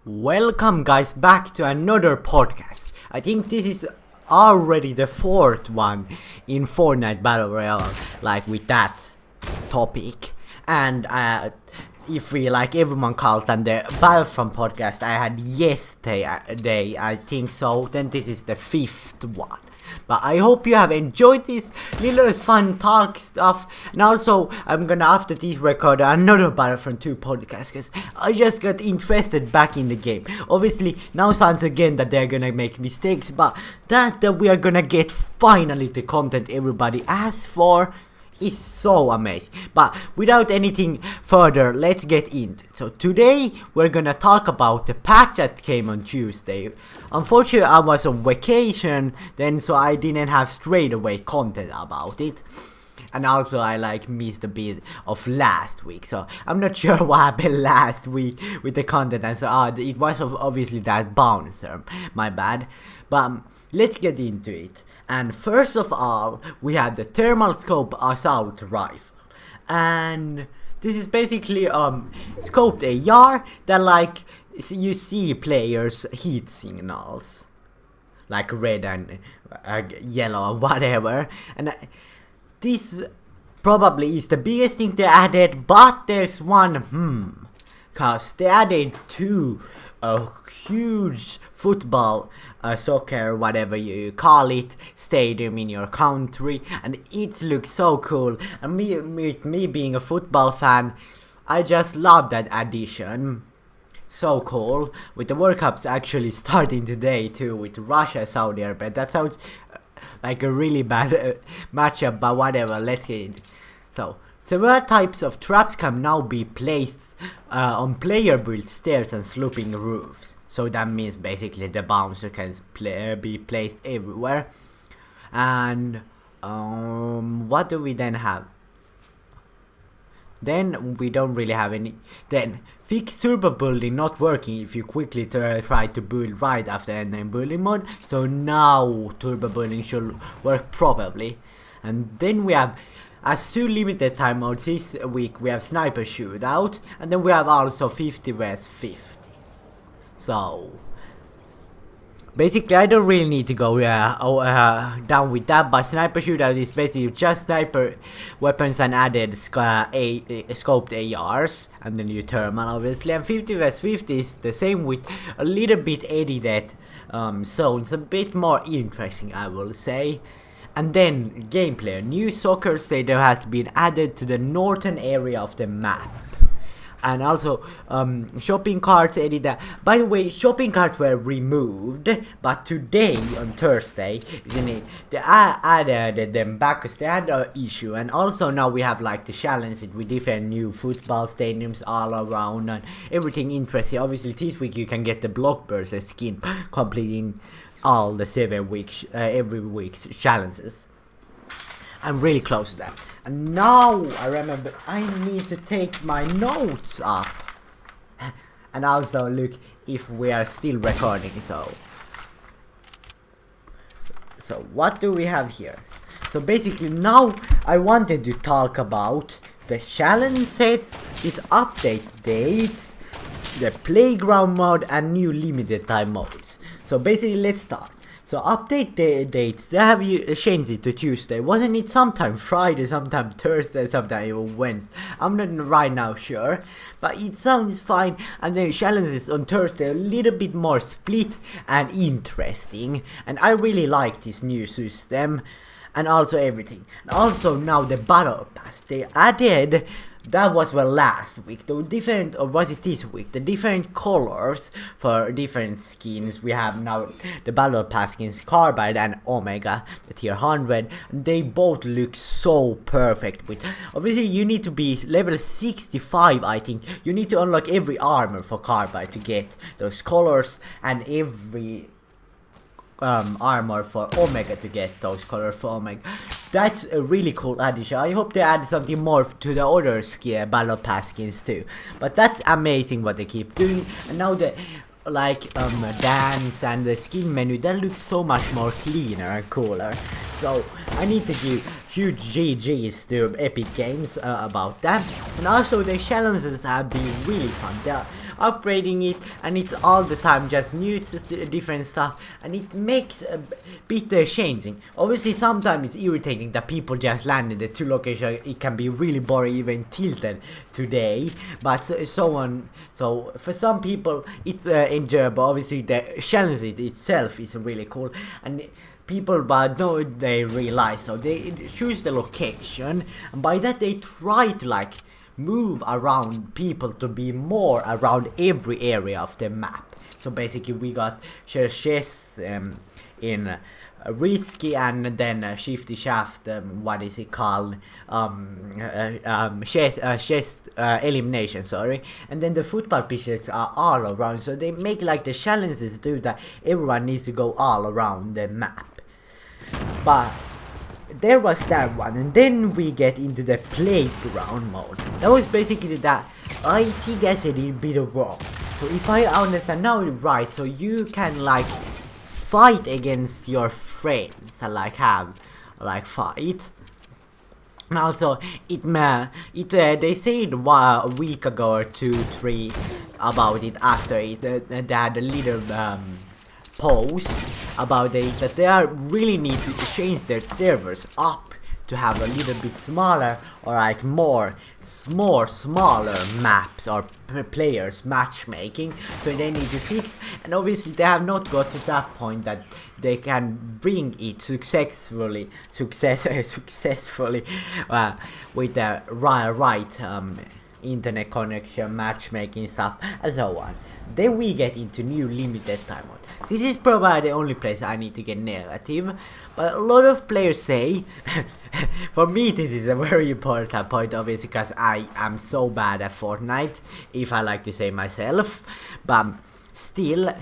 Welcome guys back to another podcast. I think this is already the fourth one in Fortnite Battle Royale, like with that topic. And if we like everyone calls and the Battlefront podcast I had yesterday, I think so, then this is the fifth one. But I hope you have enjoyed this little fun talk stuff, and also I'm gonna after this record another Battlefront 2 podcast because I just got interested back in the game. Obviously now sounds again that they're gonna make mistakes, but that we are gonna get finally the content everybody asks for is so amazing. But without anything further, let's get into it. So today we're gonna talk about the patch that came on Tuesday. Unfortunately I was on vacation then, so I didn't have straight away content about it. And also I missed a bit of last week, so I'm not sure what happened last week with the content, and so it was obviously that bouncer, my bad. But let's get into it. And first of all, we have the thermal scope assault rifle, and this is basically scoped AR that you see players heat signals like red and yellow or whatever, and this probably is the biggest thing they added. But there's one cause they added two huge football, soccer, whatever you call it, stadium in your country, and it looks so cool. And me being a football fan, I just love that addition. So cool. With the World Cups actually starting today too, with Russia, Saudi Arabia. That sounds like a really bad matchup, but whatever, let's get it. So several types of traps can now be placed on player built stairs and sloping roofs. So that means basically the bouncer can be placed everywhere. And what do we then have? Then we don't really have any. Then fixed turbo building not working if you quickly try to build right after ending building mode. So now turbo building should work properly. And then we have, as two limited time modes this week, we have sniper shootout, and then we have also 50 vs 50. So basically I don't really need to go down with that, but sniper shootout is basically just sniper weapons and added scoped ARs and the new thermal obviously. And 50 vs 50 is the same with a little bit edited zones, a bit more interesting I will say. And then gameplay, new soccer stadium has been added to the northern area of the map. And also shopping carts edited. By the way, shopping carts were removed, but today on Thursday they added them back because they had an issue. And also now we have the challenges with different new football stadiums all around and everything interesting. Obviously this week you can get the Blockburster skin completing all the 7 weeks every week's challenges. I'm really close to that. And now I remember I need to take my notes up. And also look if we are still recording. So what do we have here? So basically now I wanted to talk about the challenge sets, these update dates, the playground mode and new limited time modes. So basically let's start. So update dates, they have changed it to Tuesday. Wasn't it sometime Friday, sometime Thursday, sometime even Wednesday? I'm not right now sure, but it sounds fine. And the challenges on Thursday a little bit more split and interesting. And I really like this new system and also everything. And also now the battle pass, they added, that was last week, the different, or was it this week, the different colors for different skins. We have now the battle pass skins Carbide and Omega, the tier 100, and they both look so perfect. With obviously you need to be level 65, I think. You need to unlock every armor for Carbide to get those colors, and every armor for Omega to get those colors for Omega. That's a really cool addition. I hope they add something more to the other battle pass skins too. But that's amazing what they keep doing. And now the dance and the skin menu, that looks so much more cleaner and cooler. So I need to give huge GGs to Epic Games about that. And also the challenges have been really fun. upgrading it, and it's all the time just new different stuff, and it makes a bit changing. Obviously sometimes it's irritating that people just land in the two locations. It can be really boring, even tilted today, but so for some people it's enjoyable. Obviously the challenge itself is really cool, and people but no they realize, so they choose the location, and by that they try to like move around people to be more around every area of the map. So basically we got chests in risky, and then shifty shaft, what is it called, chest elimination, sorry, and then the football pitches are all around, so they make like the challenges do that everyone needs to go all around the map. But there was that one, and then we get into the playground mode. That was basically that. I think I said it a bit wrong, so if I understand now right, so you can like fight against your friends and like have like fight. And also they said a week ago or 2-3 about it after it, they had a little post about it that they are really need to change their servers up to have a little bit smaller, or like smaller maps or players matchmaking, so they need to fix. And obviously they have not got to that point that they can bring it successfully with the right internet connection, matchmaking stuff, and so on. Then we get into new limited time mode. This is probably the only place I need to get negative, but a lot of players say for me this is a very important point, obviously, because I am so bad at Fortnite, if I like to say myself, but still,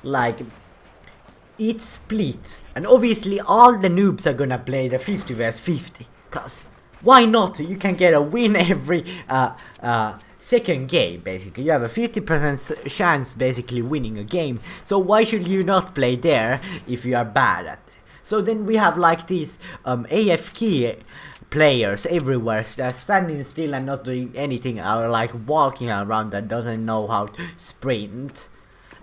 like, it's split, and obviously all the noobs are gonna play the 50 vs 50, cause why not? You can get a win every second game, basically. You have a 50% chance basically winning a game, so why should you not play there if you are bad at it? So then we have like these AFK players everywhere, standing still and not doing anything, or like walking around that doesn't know how to sprint.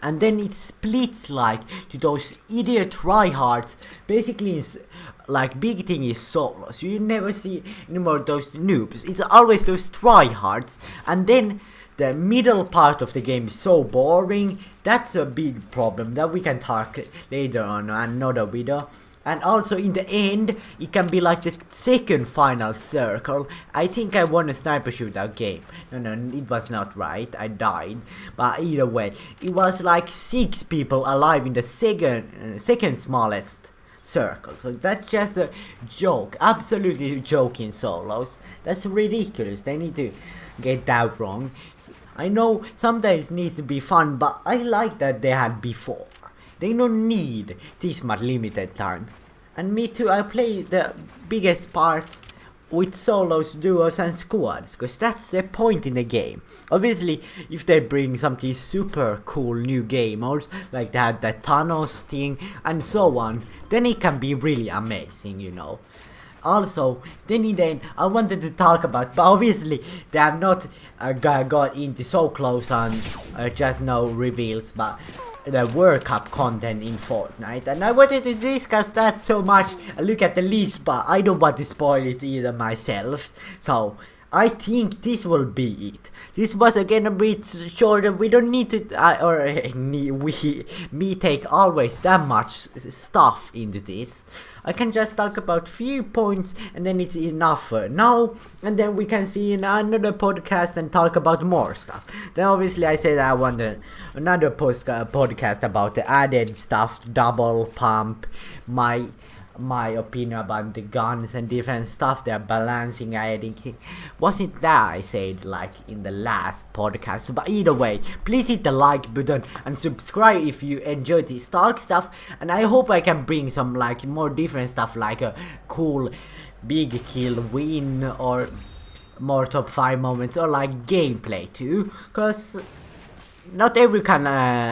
And then it splits like to those idiot tryhards. Basically it's like big thing is solos. You never see anymore those noobs. It's always those tryhards. And then the middle part of the game is so boring. That's a big problem that we can talk later on another video. And also in the end, it can be like the second final circle. I think I won a sniper shootout game. No, it was not right. I died. But either way, it was like 6 people alive in the second smallest circle. So that's just a joke. Absolutely joking solos. That's ridiculous. They need to get that wrong. I know sometimes it needs to be fun, but I like that they had before. They don't need this much limited time. And me too, I play the biggest part with solos, duos and squads, because that's the point in the game. Obviously, if they bring something super cool new game modes, like that, the Thanos thing and so on, then it can be really amazing, you know. Also, then I wanted to talk about, but obviously they have not got into so close on just no reveals, but the World Cup content in Fortnite, and I wanted to discuss that so much. Look at the leaks, but I don't want to spoil it either myself, so I think this will be it. This was again a bit shorter. We don't need to me take always that much stuff into this. I can just talk about few points and then it's enough for now, and then we can see in another podcast and talk about more stuff. Then obviously I said I want another podcast about the added stuff, double pump, my opinion about the guns and different stuff they're balancing, adding. Wasn't that I said like in the last podcast? But either way, please hit the like button and subscribe if you enjoyed this dark stuff, and I hope I can bring some like more different stuff, like a cool big kill win or more top 5 moments, or like gameplay too, cause not everyone can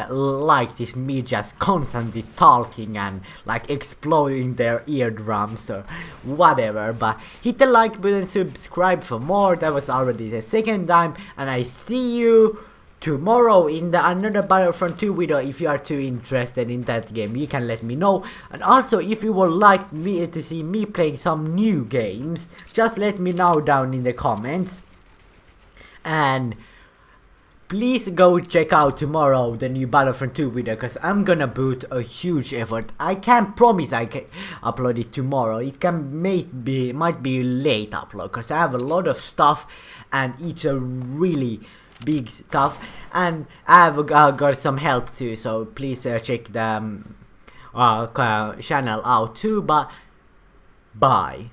like this me just constantly talking and like exploding their eardrums or whatever. But hit the like button, subscribe for more. That was already the second time, and I see you tomorrow in the another Battlefront 2 video. If you are too interested in that game, you can let me know. And also, if you would like me to see me playing some new games, just let me know down in the comments. And please go check out tomorrow the new Battlefront 2 video, because I'm gonna put a huge effort. I can't promise I can upload it tomorrow. It might be late upload, because I have a lot of stuff and it's a really big stuff, and I've got some help too, so please check the channel out too. But bye.